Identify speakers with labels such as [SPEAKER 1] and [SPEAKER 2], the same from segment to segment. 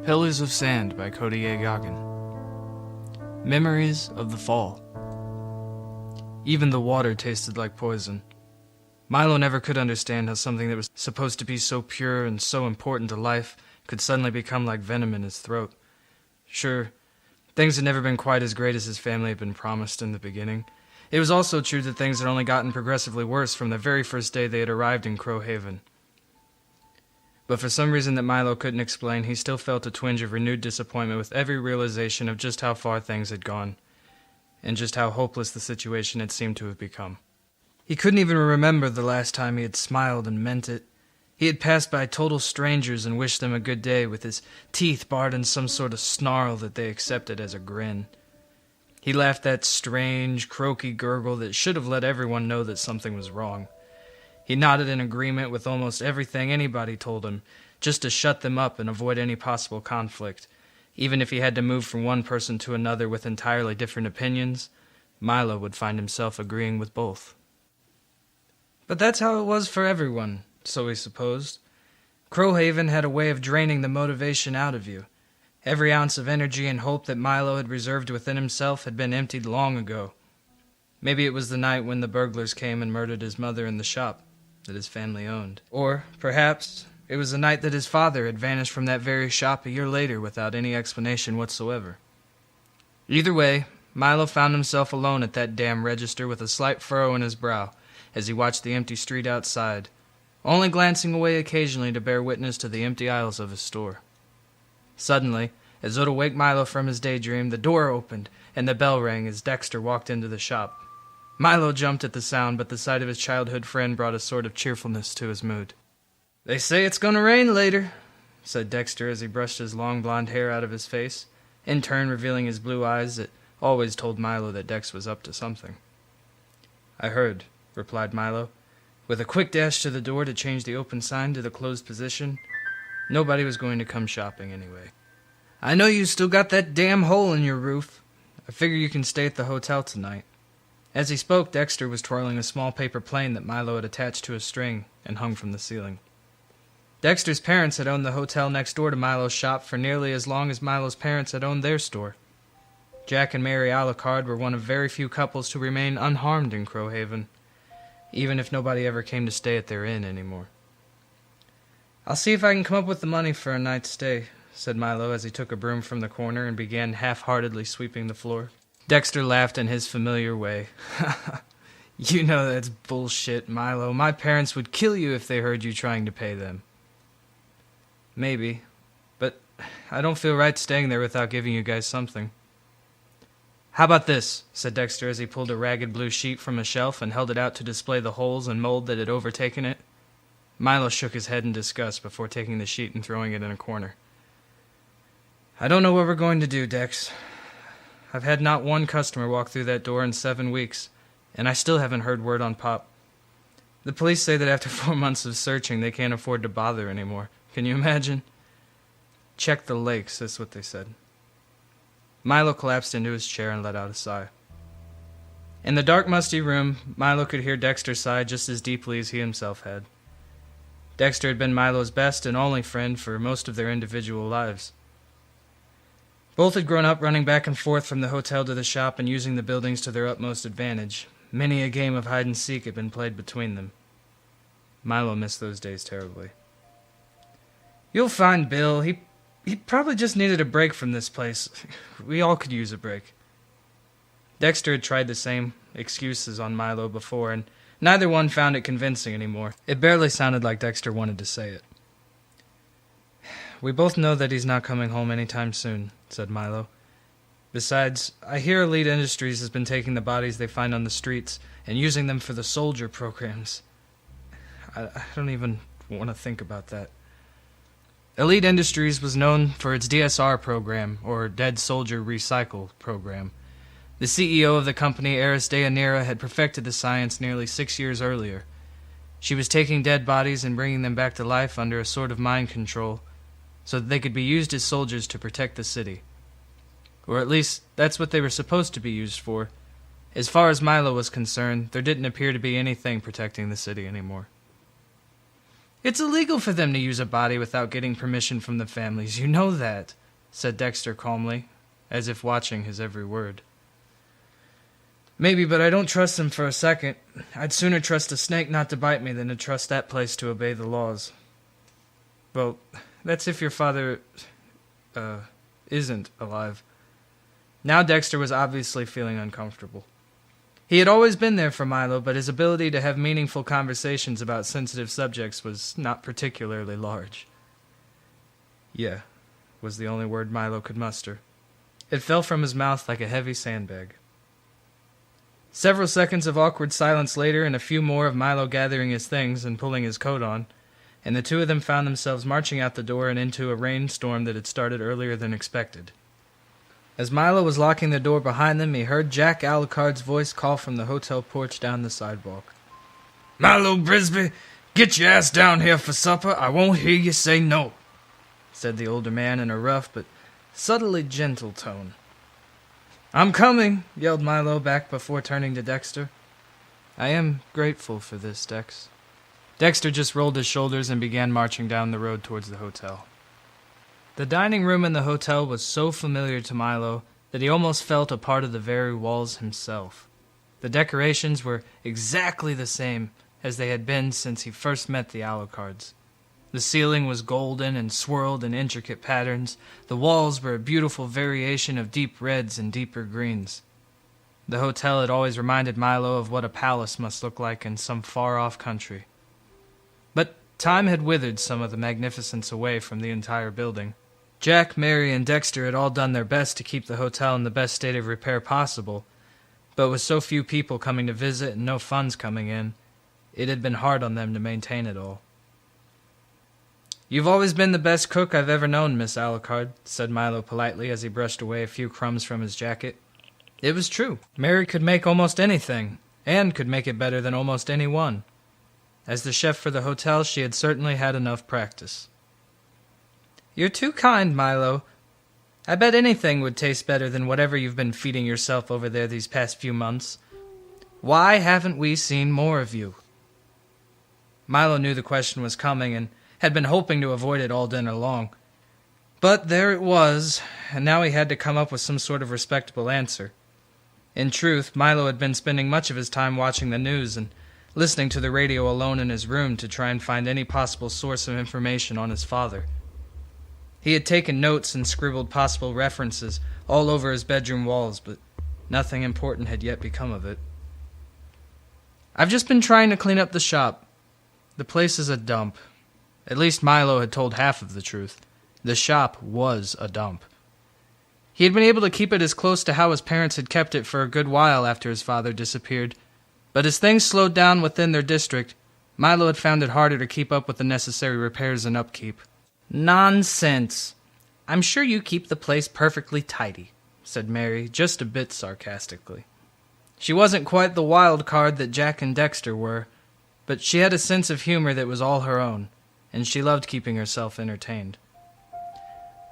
[SPEAKER 1] Pillars of Sand by Cody A. Goggin. Memories of the fall. Even the water tasted like poison. Milo never could understand how something that was supposed to be so pure and so important to life could suddenly become like venom in his throat. Sure, things had never been quite as great as his family had been promised in the beginning. It was also true that things had only gotten progressively worse from the very first day they had arrived in Crow Haven. But for some reason that Milo couldn't explain, he still felt a twinge of renewed disappointment with every realization of just how far things had gone, and just how hopeless the situation had seemed to have become. He couldn't even remember the last time he had smiled and meant it. He had passed by total strangers and wished them a good day with his teeth barred in some sort of snarl that they accepted as a grin. He laughed that strange, croaky gurgle that should have let everyone know that something was wrong. He nodded in agreement with almost everything anybody told him, just to shut them up and avoid any possible conflict. Even if he had to move from one person to another with entirely different opinions, Milo would find himself agreeing with both. But that's how it was for everyone, so he supposed. Crowhaven had a way of draining the motivation out of you. Every ounce of energy and hope that Milo had reserved within himself had been emptied long ago. Maybe it was the night when the burglars came and murdered his mother in the shop that his family owned. Or, perhaps, it was the night that his father had vanished from that very shop a year later without any explanation whatsoever. Either way, Milo found himself alone at that damn register with a slight furrow in his brow as he watched the empty street outside, only glancing away occasionally to bear witness to the empty aisles of his store. Suddenly, as though to wake Milo from his daydream, the door opened and the bell rang as Dexter walked into the shop. Milo jumped at the sound, but the sight of his childhood friend brought a sort of cheerfulness to his mood. "They say it's gonna rain later," said Dexter as he brushed his long blonde hair out of his face, in turn revealing his blue eyes that always told Milo that Dex was up to something. "I heard," replied Milo, with a quick dash to the door to change the open sign to the closed position. Nobody was going to come shopping anyway. "I know you still got that damn hole in your roof. I figure you can stay at the hotel tonight." As he spoke, Dexter was twirling a small paper plane that Milo had attached to a string and hung from the ceiling. Dexter's parents had owned the hotel next door to Milo's shop for nearly as long as Milo's parents had owned their store. Jack and Mary Alucard were one of very few couples who remained unharmed in Crowhaven, even if nobody ever came to stay at their inn anymore. "I'll see if I can come up with the money for a night's stay," said Milo as he took a broom from the corner and began half-heartedly sweeping the floor. Dexter laughed in his familiar way. "You know that's bullshit, Milo. My parents would kill you if they heard you trying to pay them." "Maybe, but I don't feel right staying there without giving you guys something." "How about this?" said Dexter as he pulled a ragged blue sheet from a shelf and held it out to display the holes and mold that had overtaken it. Milo shook his head in disgust before taking the sheet and throwing it in a corner. "I don't know what we're going to do, Dex. I've had not one customer walk through that door in 7 weeks, and I still haven't heard word on Pop. The police say that after 4 months of searching, they can't afford to bother anymore. Can you imagine? Check the lakes, that's what they said." Milo collapsed into his chair and let out a sigh. In the dark, musty room, Milo could hear Dexter sigh just as deeply as he himself had. Dexter had been Milo's best and only friend for most of their individual lives. Both had grown up running back and forth from the hotel to the shop and using the buildings to their utmost advantage. Many a game of hide-and-seek had been played between them. Milo missed those days terribly. "You'll find Bill. He probably just needed a break from this place. We all could use a break." Dexter had tried the same excuses on Milo before, and neither one found it convincing anymore. It barely sounded like Dexter wanted to say it. "We both know that he's not coming home anytime soon," said Milo. "Besides, I hear Elite Industries has been taking the bodies they find on the streets and using them for the soldier programs. I don't even want to think about that." Elite Industries was known for its DSR program, or Dead Soldier Recycle program. The CEO of the company, Eris Deanira, had perfected the science nearly 6 years earlier. She was taking dead bodies and bringing them back to life under a sort of mind control, so that they could be used as soldiers to protect the city. Or at least, that's what they were supposed to be used for. As far as Milo was concerned, there didn't appear to be anything protecting the city anymore. It's illegal for them to use a body without getting permission from the families. You know that, said Dexter calmly, as if watching his every word. Maybe, but I don't trust them for a second. I'd sooner trust a snake not to bite me than to trust that place to obey the laws. Well, that's if your father, isn't alive. Now Dexter was obviously feeling uncomfortable. He had always been there for Milo, but his ability to have meaningful conversations about sensitive subjects was not particularly large. Yeah, was the only word Milo could muster. It fell from his mouth like a heavy sandbag. Several seconds of awkward silence later, and a few more of Milo gathering his things and pulling his coat on, and the two of them found themselves marching out the door and into a rainstorm that had started earlier than expected. As Milo was locking the door behind them, he heard Jack Alucard's voice call from the hotel porch down the sidewalk. "Milo Brisby, get your ass down here for supper. I won't hear you say no," said the older man in a rough but subtly gentle tone. "I'm coming," yelled Milo back before turning to Dexter. "I am grateful for this, Dex." Dexter just rolled his shoulders and began marching down the road towards the hotel. The dining room in the hotel was so familiar to Milo that he almost felt a part of the very walls himself. The decorations were exactly the same as they had been since he first met the Alucards. The ceiling was golden and swirled in intricate patterns. The walls were a beautiful variation of deep reds and deeper greens. The hotel had always reminded Milo of what a palace must look like in some far-off country. But time had withered some of the magnificence away from the entire building. Jack, Mary, and Dexter had all done their best to keep the hotel in the best state of repair possible, but with so few people coming to visit and no funds coming in, it had been hard on them to maintain it all. "You've always been the best cook I've ever known, Miss Alucard," said Milo politely as he brushed away a few crumbs from his jacket. It was true. Mary could make almost anything, and could make it better than almost anyone. As the chef for the hotel, she had certainly had enough practice. "You're too kind, Milo. I bet anything would taste better than whatever you've been feeding yourself over there these past few months. Why haven't we seen more of you?" Milo knew the question was coming and had been hoping to avoid it all dinner long. But there it was, and now he had to come up with some sort of respectable answer. In truth, Milo had been spending much of his time watching the news and listening to the radio alone in his room to try and find any possible source of information on his father. He had taken notes and scribbled possible references all over his bedroom walls, but nothing important had yet become of it. "I've just been trying to clean up the shop. The place is a dump." At least Milo had told half of the truth. The shop was a dump. He had been able to keep it as close to how his parents had kept it for a good while after his father disappeared, but as things slowed down within their district, Milo had found it harder to keep up with the necessary repairs and upkeep. "Nonsense. I'm sure you keep the place perfectly tidy," said Mary, just a bit sarcastically. She wasn't quite the wild card that Jack and Dexter were, but she had a sense of humor that was all her own, and she loved keeping herself entertained.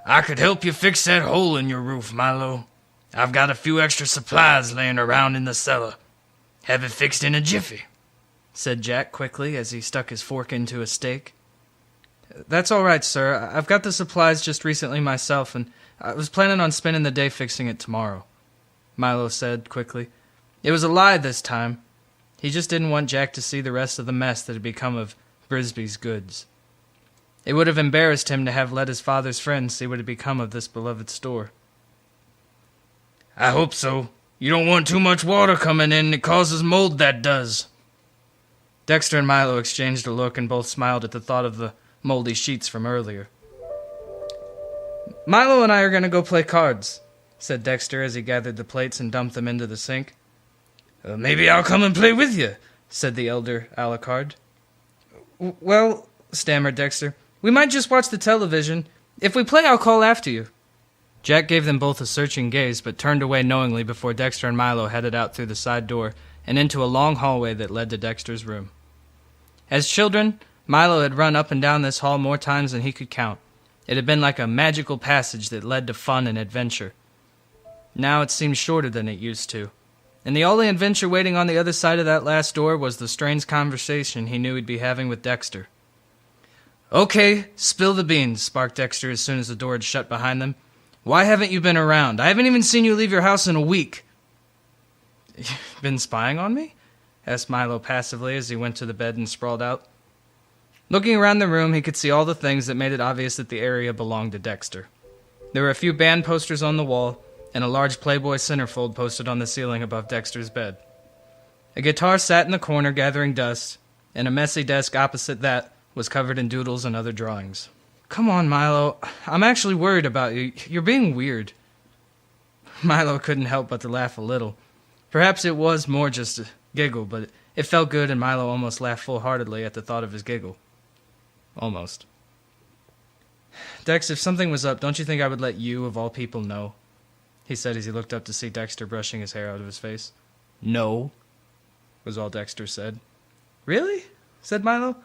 [SPEAKER 1] "I could help you fix that hole in your roof, Milo. I've got a few extra supplies laying around in the cellar. Have it fixed in a jiffy," said Jack quickly as he stuck his fork into a steak. "That's all right, sir. I've got the supplies just recently myself, and I was planning on spending the day fixing it tomorrow," Milo said quickly. It was a lie this time. He just didn't want Jack to see the rest of the mess that had become of Brisby's goods. It would have embarrassed him to have let his father's friends see what had become of this beloved store. "I hope so. You don't want too much water coming in. It causes mold, that does." Dexter and Milo exchanged a look and both smiled at the thought of the moldy sheets from earlier. "Milo and I are going to go play cards," said Dexter as he gathered the plates and dumped them into the sink. "Maybe I'll come and play with you," said the elder Alucard. "Well," stammered Dexter, "we might just watch the television. If we play, I'll call after you." Jack gave them both a searching gaze, but turned away knowingly before Dexter and Milo headed out through the side door and into a long hallway that led to Dexter's room. As children, Milo had run up and down this hall more times than he could count. It had been like a magical passage that led to fun and adventure. Now it seemed shorter than it used to, and the only adventure waiting on the other side of that last door was the strange conversation he knew he'd be having with Dexter. Okay, spill the beans, sparked Dexter as soon as the door had shut behind them. Why haven't you been around? I haven't even seen you leave your house in a week. You've been spying on me? Asked Milo passively as he went to the bed and sprawled out. Looking around the room, he could see all the things that made it obvious that the area belonged to Dexter. There were a few band posters on the wall, and a large Playboy centerfold posted on the ceiling above Dexter's bed. A guitar sat in the corner gathering dust, and a messy desk opposite that was covered in doodles and other drawings. Come on, Milo. I'm actually worried about you. You're being weird. Milo couldn't help but to laugh a little. Perhaps it was more just a giggle, but it felt good, and Milo almost laughed full-heartedly at the thought of his giggle. Almost. Dex, if something was up, don't you think I would let you, of all people, know? He said as he looked up to see Dexter brushing his hair out of his face. No, was all Dexter said. Really? Said Milo.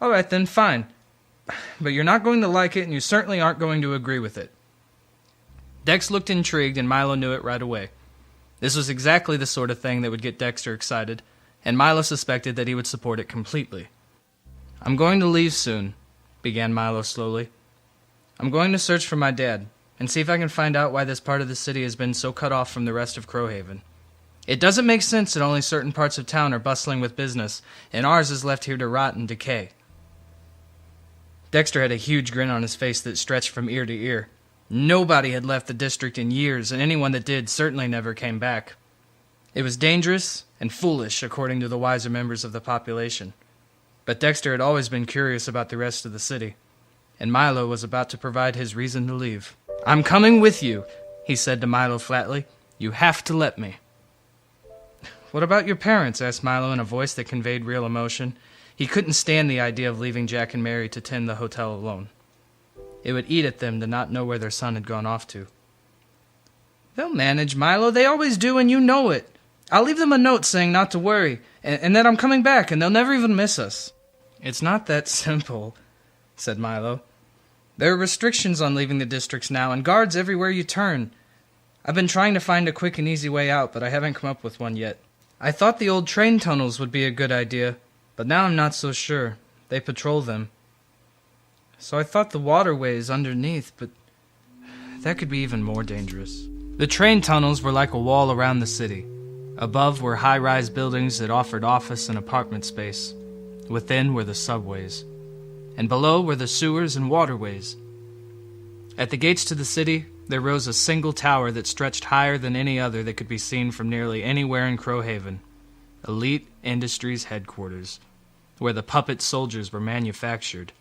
[SPEAKER 1] All right then, fine. But you're not going to like it, and you certainly aren't going to agree with it. Dex looked intrigued, and Milo knew it right away. This was exactly the sort of thing that would get Dexter excited, and Milo suspected that he would support it completely. I'm going to leave soon, began Milo slowly. I'm going to search for my dad, and see if I can find out why this part of the city has been so cut off from the rest of Crowhaven. It doesn't make sense that only certain parts of town are bustling with business, and ours is left here to rot and decay. Dexter had a huge grin on his face that stretched from ear to ear. Nobody had left the district in years, and anyone that did certainly never came back. It was dangerous and foolish, according to the wiser members of the population. But Dexter had always been curious about the rest of the city, and Milo was about to provide his reason to leave. I'm coming with you, he said to Milo flatly. You have to let me. What about your parents? Asked Milo in a voice that conveyed real emotion. He couldn't stand the idea of leaving Jack and Mary to tend the hotel alone. It would eat at them to not know where their son had gone off to. They'll manage, Milo. They always do, and you know it. I'll leave them a note saying not to worry, and that I'm coming back, and they'll never even miss us. It's not that simple, said Milo. There are restrictions on leaving the districts now, and guards everywhere you turn. I've been trying to find a quick and easy way out, but I haven't come up with one yet. I thought the old train tunnels would be a good idea, but now I'm not so sure. They patrol them. So I thought the waterways underneath, but that could be even more dangerous. The train tunnels were like a wall around the city. Above were high-rise buildings that offered office and apartment space. Within were the subways. And below were the sewers and waterways. At the gates to the city, there rose a single tower that stretched higher than any other that could be seen from nearly anywhere in Crowhaven. Elite Industries headquarters, where the puppet soldiers were manufactured.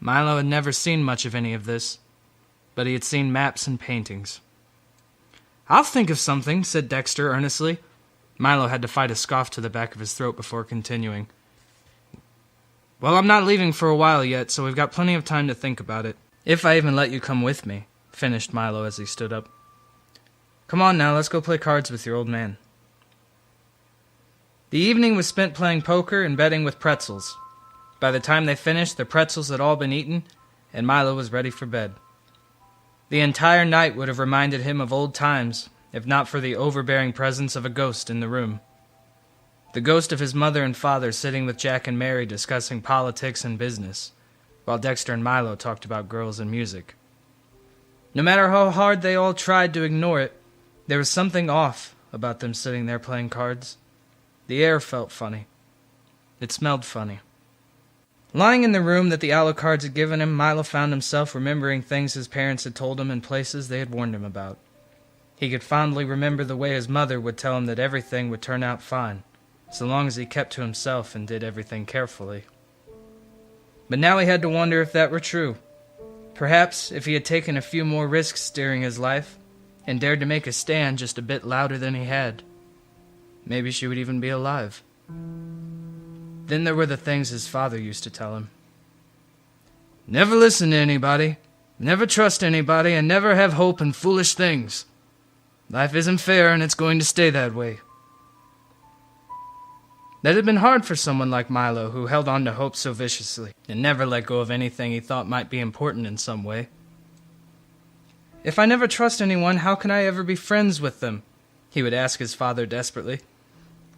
[SPEAKER 1] Milo had never seen much of any of this, but he had seen maps and paintings. I'll think of something, said Dexter earnestly. Milo had to fight a scoff to the back of his throat before continuing. Well, I'm not leaving for a while yet, so we've got plenty of time to think about it. If I even let you come with me, finished Milo as he stood up. Come on now, let's go play cards with your old man. The evening was spent playing poker and betting with pretzels. By the time they finished, the pretzels had all been eaten, and Milo was ready for bed. The entire night would have reminded him of old times, if not for the overbearing presence of a ghost in the room. The ghost of his mother and father sitting with Jack and Mary discussing politics and business, while Dexter and Milo talked about girls and music. No matter how hard they all tried to ignore it, there was something off about them sitting there playing cards. The air felt funny. It smelled funny. Lying in the room that the Alucards had given him, Milo found himself remembering things his parents had told him and places they had warned him about. He could fondly remember the way his mother would tell him that everything would turn out fine, so long as he kept to himself and did everything carefully. But now he had to wonder if that were true. Perhaps if he had taken a few more risks during his life, and dared to make a stand just a bit louder than he had, maybe she would even be alive. Then there were the things his father used to tell him. Never listen to anybody, never trust anybody, and never have hope in foolish things. Life isn't fair, and it's going to stay that way. That had been hard for someone like Milo, who held on to hope so viciously, and never let go of anything he thought might be important in some way. If I never trust anyone, how can I ever be friends with them? He would ask his father desperately.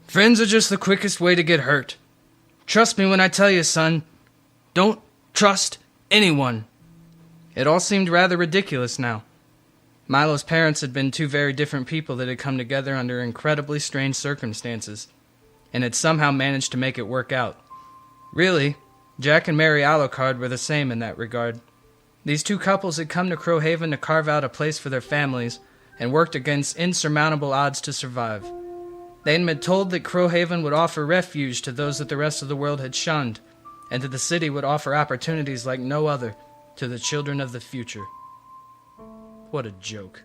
[SPEAKER 1] Friends are just the quickest way to get hurt. Trust me when I tell you, son. Don't trust anyone. It all seemed rather ridiculous now. Milo's parents had been two very different people that had come together under incredibly strange circumstances, and had somehow managed to make it work out. Really, Jack and Mary Alucard were the same in that regard. These two couples had come to Crowhaven to carve out a place for their families, and worked against insurmountable odds to survive. They had been told that Crowhaven would offer refuge to those that the rest of the world had shunned, and that the city would offer opportunities like no other to the children of the future. What a joke.